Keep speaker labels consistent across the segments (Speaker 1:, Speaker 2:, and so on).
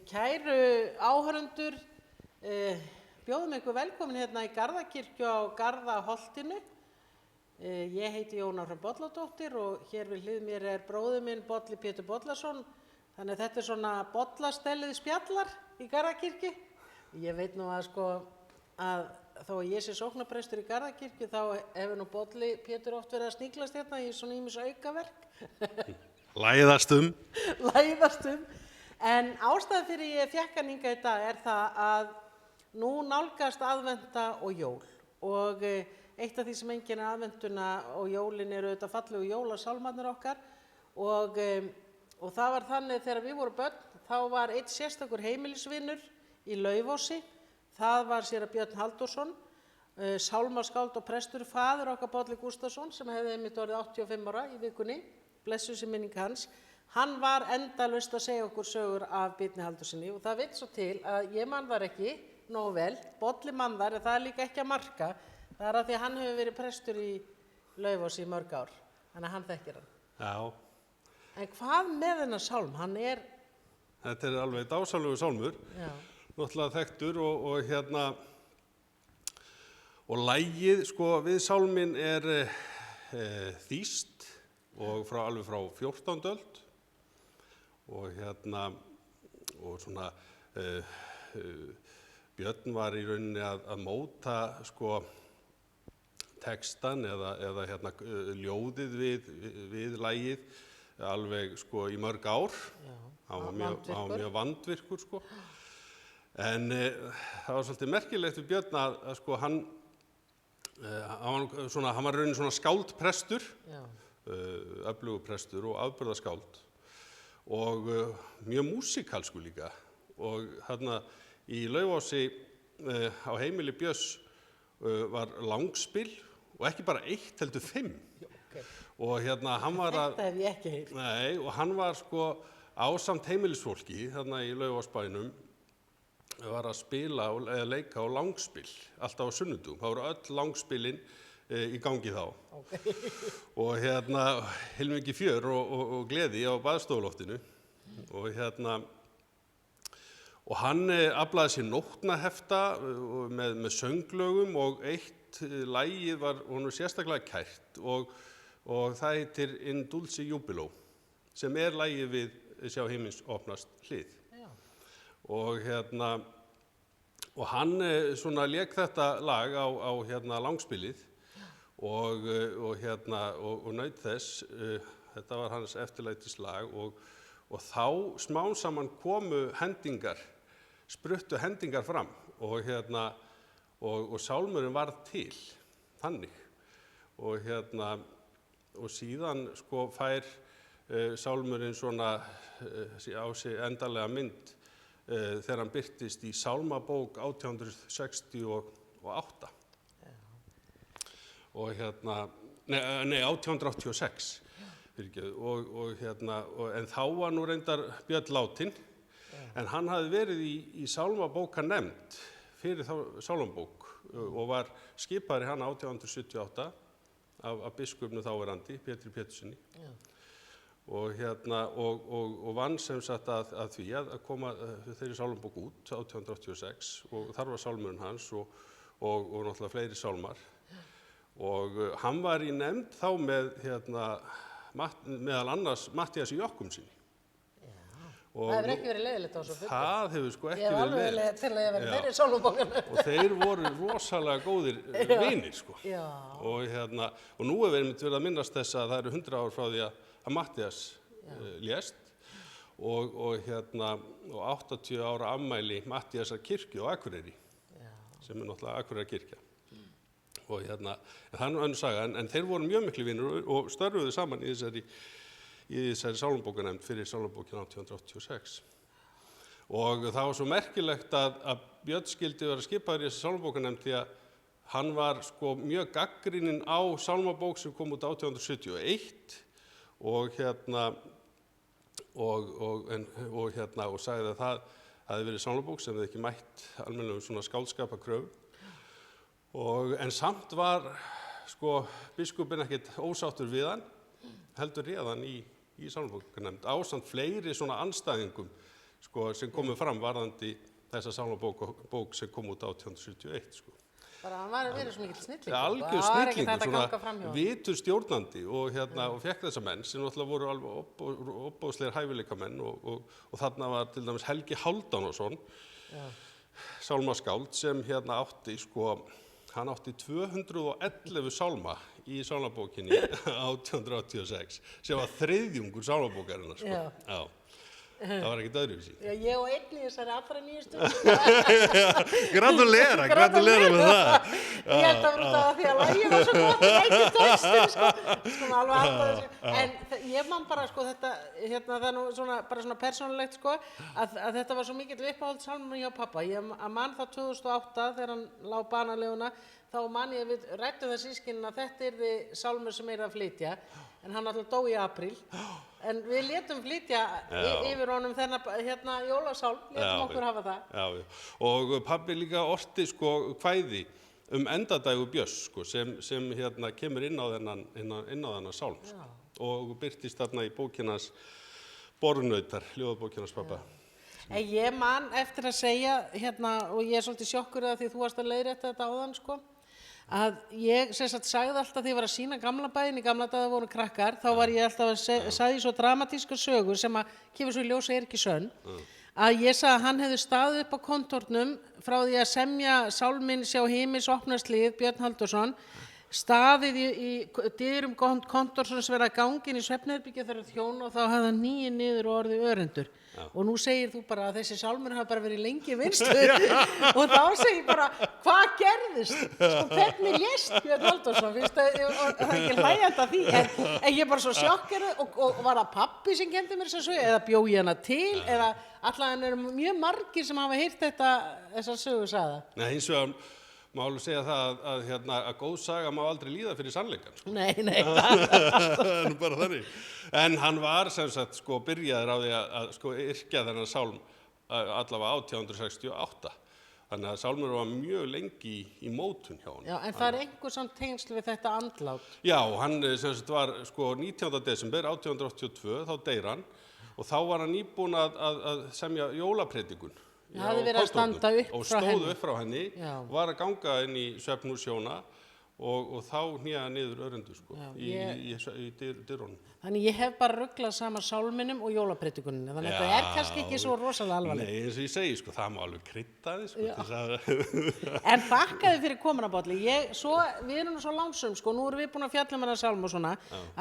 Speaker 1: Kæru áhorfendur, bjóðum ykkur velkomin hérna í Garðakirkju á Garðaholtinu. Ég heiti Jóna frá Bolladóttir og hér við hlið mér bróðir minn Bolli Pétur Bollason. Þannig að þetta svona bollastellið spjallar í Garðakirkju. Ég veit nú að að þó að ég sé sóknarprestur í Garðakirkju þá hefur nú Bolli Pétur oft verið að sníklast hérna í svona ýmis aukaverk.
Speaker 2: Læðast um.
Speaker 1: En ástæðan fyrir ég fékk hann hingað í dag það að nú nálgast aðventa og jól og eitt af því sem einkennir aðventuna og jólin auðvitað fallegu jólasálmarnir okkar og það var þannig þegar við vorum börn þá var einn sérstakur heimilisvinur í Laufási, það var séra Björn Halldórsson, sálmaskáld og prestur, faðir okkar Bolli Gústason sem hefði einmitt orðið 85 ára í vikunni, blessuð sé minning hans. Hann var endalaust að segja okkur sögur af Birni Halldórsinni og það vill svo til að ég man þar ekki nógu vel, Bolli man þar en það líka ekki að marka, það að því að hann hefur verið prestur í Laufási í mörg ár, þannig að hann þekkir hann.
Speaker 2: Já.
Speaker 1: En hvað með þennan sálm?
Speaker 2: Þetta alveg dásamlegur sálmur, náttúrulega þekktur og lagið við sálminn þýskt og alveg frá 14. öld. Og svona Björn var í rauninni að móta textan eða ljóðið við lagið alveg í mörg ár. Hann var mjög vandvirkur En það var svolítið merkilegt við Björn að hann var í rauninni svona skáldprestur, öflugur prestur og afburðaskáld. Og mjög músíkalsku líka og þarna í Laufási á heimili Björns var langspil og ekki bara 1 heldur 5 og hann var
Speaker 1: Þetta hef ég ekki heyrt.
Speaker 2: Nei, og hann var ásamt heimilisfólki þarna í Laufásbænum var að spila eða leika á langspil alltaf á sunnudum, það voru öll langspilin í gangi þá og heilmikið fjör og gleði á baðstofuloftinu og hann aflaði sér nótnahefta með sönglögum og eitt lagið var honum sérstaklega kært og það heitir In Dulci Jubilo sem lagið við Sjá himins opnast hlið og hann lék þetta lag á langspilið og naut þess, þetta var hans eftirlætislag og þá smám saman komu spruttu hendingar fram og sálmurinn varð til þannig og síðan fær sálmurinn svona á sig endanlega mynd þegar hann birtist í Sálmabók 1868 og 1886 en þá var nú reyndar Björn látinn en hann hafði verið í Sálmabókarnefnd fyrir þá Sálmabók og var skipaður í hana 1878 af biskupnum þáverandi Pétri Pétursinni og vann sem sagt að því að koma þeirri Sálmabók út 1886 og þar var sálmurinn hans og náttúrulega fleiri sálmar og hann var í nefnd þá með meðal annars Matthíasi Jochumssyni.
Speaker 1: Það hefur ekki verið leiðilegt á svo fundi.
Speaker 2: Það hefur ekki
Speaker 1: verið leiðilegt. Ég hef alveg leiðilegt til að ég verið þeirri Sálmabókarnefnd.
Speaker 2: Og þeir voru rosalega góðir vinir og nú hefur einmitt verið að minnast þess að það eru 100 ár frá því að Matthías lést og 80 ára afmæli Matthíasar kirkju á Akureyri sem náttúrulega Akureyrarkirkja. Og það nú önnur saga, en þeir voru mjög miklu vinir og störfuðu saman í þessari Sálmabókarnefnd fyrir Sálmabókina 1886. Og það var svo merkilegt að Björn skyldi vera skipaður í þessari Sálmabókarnefnd því að hann var mjög gagnrýninn á Sálmabók sem kom út 1871 og sagði að það hefði verið Sálmabók sem hefði ekki mætt almennilegum svona skáldskapakröfum. En samt var biskupinn ekkert ósáttur við hann, heldur réð hann í Sálmabókarnefnd ásamt fleiri svona andstæðingum sko, sem komu fram varðandi þessa sálmabók sem kom út 1871 sko.
Speaker 1: Bara hann var verið svo mikill snillingur.
Speaker 2: Algjör snillingur, svona vitur stjórnandi og fekk þessa menn sem náttúrulega voru alveg opbóðslegir hæfileikamenn og þarna var til dæmis Helgi Hálfdánarson, sálmaskáld sem átti sko, hann átti 211 sálma í sálmabókinni 1886 sem var þriðjungur sálmabókarinnar sko. Já. Það var ekkert öðruvísi. Já,
Speaker 1: ég og einn í þessari allra nýjustu.
Speaker 2: Gratulera með það.
Speaker 1: Ég held að vera því að lagið var svo gott, ekki textin, sko alveg halda þessu. En ég man bara, sko, þetta, það er nú bara svona persónulegt, sko, að þetta var svo mikill uppáhalds sálmur hjá pappa. Ég man það 2008 þegar hann lá banaleguna, þá man ég við rættum það sískinn að þetta yrði sálmur sem að flytja, en hann alltaf dó í apríl. En við létum flytja yfir honum þennan jólasálm, létum okkur hafa það.
Speaker 2: Já. Og pabbi líka orti sko kvæði endadægu Björns sko, sem kemur inn á þennan sálm sko. Og birtist þarna í bókinans Bornautar, ljóðabókinans pappa.
Speaker 1: Ég man eftir að segja, og ég er svolítið sjokkur að því þú varst að leiðrétta þetta áðan, sko, að ég sagði alltaf þegar ég var að sýna gamla bæinn í gamla daga voru krakkar, þá var ég alltaf að sagði svo dramatískar sögur sem að kemur svo í ljós ekki sönn, að ég sagði að hann hefði staðið upp á kontornum frá því að semja sálminn Sjá himins opnast hlið, Björn Halldórsson, staðið í dyrum kontorsons verið að gangin í svefnherbergið þegar þjón og þá hafði hann nýið niður og orðið örendur. Og nú segir þú bara að þessi sálmur hafa bara verið lengi vinstur og þá segir bara, hvað gerðist? Sko, hvernig lést Björn Halldórsson? Það er ekki hlægjandi að því, en ég er bara svo sjokkeruð og var það pabbi sem kendi mér þessa sögu, eða bjó ég hana til, eða allavega eru mjög margir sem hafa heyrt þessa sögu sagða.
Speaker 2: Nei, hins vegar má alveg segja það að góð saga má aldrei líða fyrir sannleikann. Sko.
Speaker 1: Nei.
Speaker 2: Það er nú bara þannig. En hann var sem sagt sko byrjaður á því að sko yrkja þennan sálm allavega 1868. Þannig að sálmur var mjög lengi í mótun hjá hann.
Speaker 1: Já, en það er einhver samt tengsl við þetta andlát.
Speaker 2: Já, hann sem sagt var sko 19. desember 1882, þá deyr hann og þá var hann nýbúinn að semja jólapredikun.
Speaker 1: Það hafði verið að standa upp frá henni.
Speaker 2: Og stóð upp frá henni, var að ganga inn í svefnhús hjóna og þá hníða niður örendur sko, í dyrunum.
Speaker 1: Þannig ég hef bara ruglað saman sálminum og jólapredikuninni, þannig að þetta er kannski ekki svo rosalega alvarlegt.
Speaker 2: Nei, eins og ég segi, sko, það má alveg krydda þið,
Speaker 1: sko. En þakkaði fyrir komuna, Bolli. Við erum svo lánsum, sko, nú erum við búin að fjalla um þennan sálm og svona,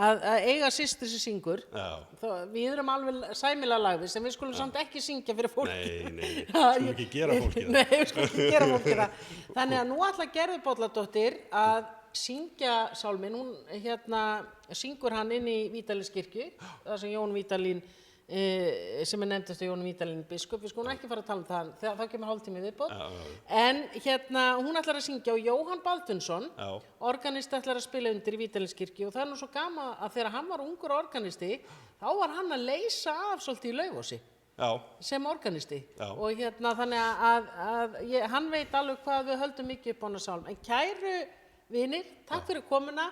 Speaker 1: að eiga systur sem syngur. Við erum alveg sæmilega lagðist, en við skulum samt ekki syngja fyrir fólki.
Speaker 2: Nei, skulum ekki gera fólki það.
Speaker 1: Nei, við skulum ekki gera fólki það. Þannig að nú ætla Gerður Bolladóttir að syngja sálminn, hún syngur hann inn í Vídalínskirkju, það sem Jón Vídalín, sem nefndist Jón Vídalín biskup, við skulum ekki fara að tala um það, þá kemur hálftími viðbót, en hún ætlar að syngja og Jóhann Baldursson, organisti ætlar að spila undir í Vídalínskirkju og það er nú svo gaman að þegar hann var ungur organisti, þá var hann að leysa af svolítið í Laufási. Sem organisti og þannig að hann veit alveg hvað við höldum mikið upp á hana sálm, en kæru vinir, takk fyrir komuna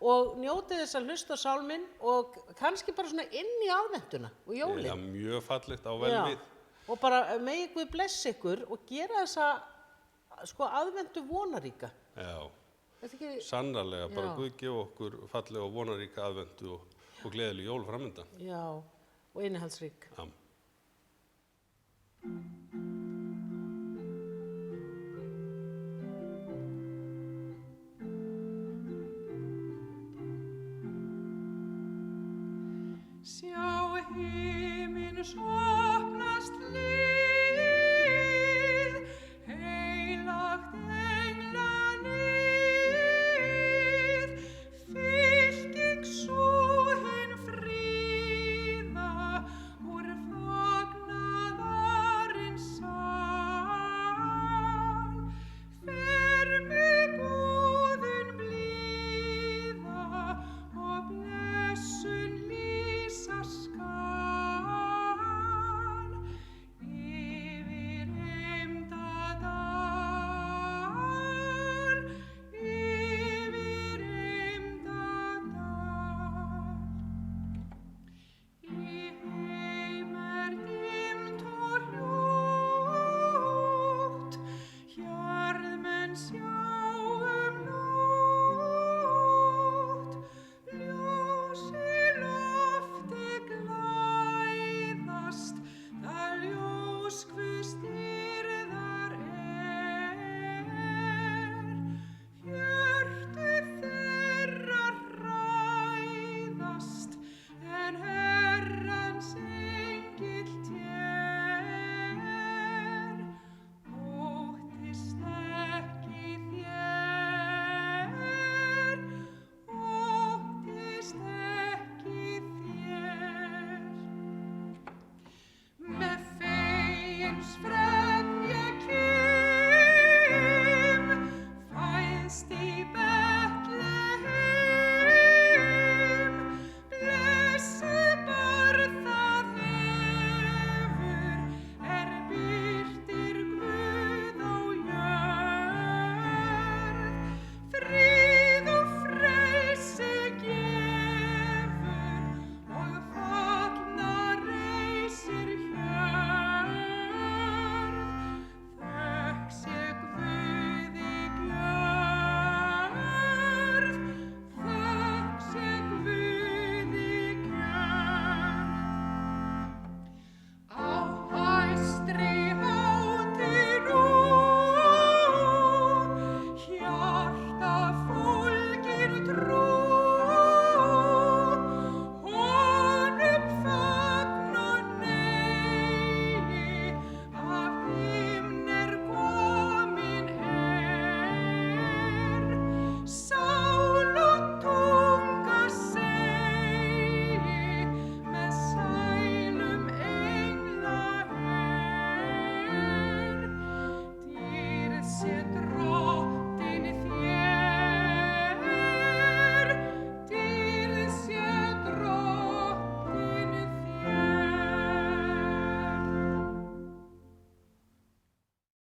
Speaker 1: og njótið þess að hlusta á sálminn og kannski bara svona inn í aðventuna og jólin.
Speaker 2: Já, mjög fallegt á vel við.
Speaker 1: Og bara megi Guð blessa ykkur og gera þessa sko aðventu vonaríka.
Speaker 2: Já, sannarlega, bara Guð gefa okkur fallega og vonaríka aðventu og gleðileg jól framöndan.
Speaker 1: Já, og innihaldsrík.
Speaker 2: Já.
Speaker 3: Sjá himins